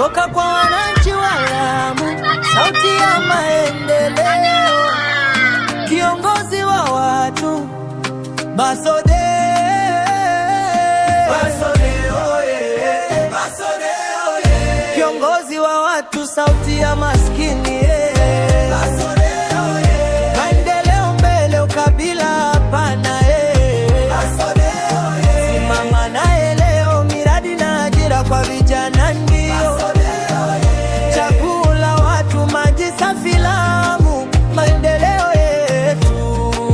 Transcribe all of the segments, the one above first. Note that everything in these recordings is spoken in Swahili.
kutoka kwa wananchi wa Lamu, sauti ya maendeleo, kiongozi wa watu, Basode. Kiongozi wa watu, sauti ya maskini, maendeleo mbele, ukabila hapana, simama naye leo, miradi na ajira kwa vijana ndio chaguo la watu, maji safi Lamu, maendeleo yetu.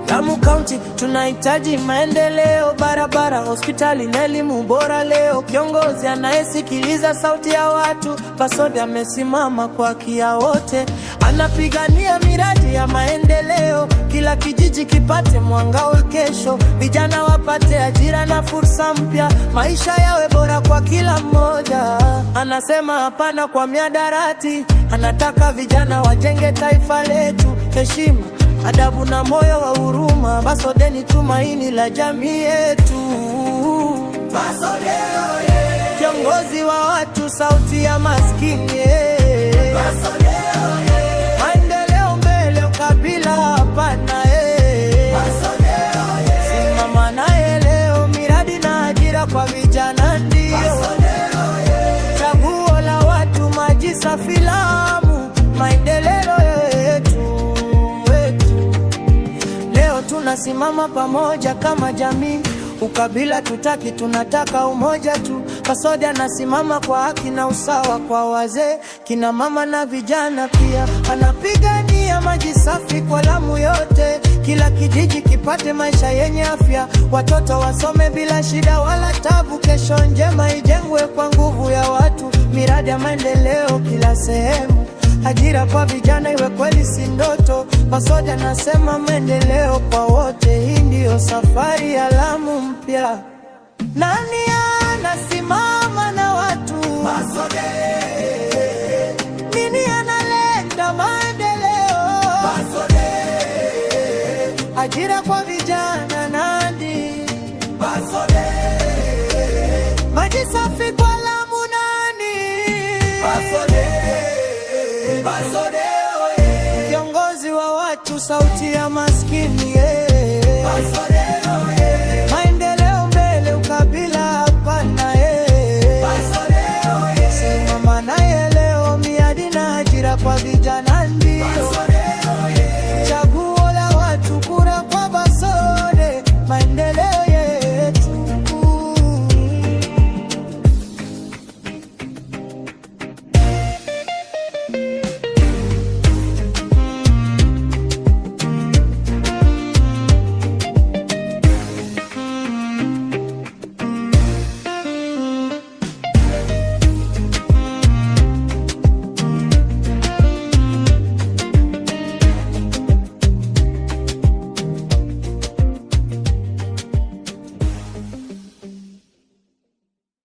Lamu County tunahitaji maendeleo, barabara, hospitali na elimu bora leo. Kiongozi anayesikiliza sauti ya watu, Basode amesimama kwa haki ya wote, anapigania miradi ya maendeleo, kila kijiji kipate mwanga wa kesho, vijana wapate ajira na fursa mpya, maisha yawe bora kwa kila mmoja. Anasema hapana kwa miadarati, anataka vijana wajenge taifa letu, heshima, adabu na moyo wa huruma. Basode ni tumaini la jamii yetu. Basode, kiongozi wa watu, sauti ya maskini, Basode, maendeleo mbele, ukabila hapana, Basode, simama naye leo, miradi na ajira kwa vijana ndio chaguo la watu, maji safi Lamu, maendeleo yetu. Leo tunasimama pamoja kama jamii, ukabila tutaki, tunataka umoja tu. Basode anasimama kwa haki na usawa kwa wazee, kina mama na vijana pia. Anapigania maji safi kwa Lamu yote, kila kijiji kipate maisha yenye afya, watoto wasome bila shida wala tabu, kesho njema ijengwe kwa nguvu ya watu, miradi ya maendeleo kila sehemu, ajira kwa vijana iwe kweli si ndoto. Basode anasema maendeleo kwa wote, hii ndio safari ya Lamu mpya. Nani anasimama na watu? Basode. Nini analeta maendeleo? Basode. Ajira kwa vijana nani? Basode. Maji safi kwa Lamu nani? Basode. Basode, kiongozi wa watu, sauti ya maskini, Basode.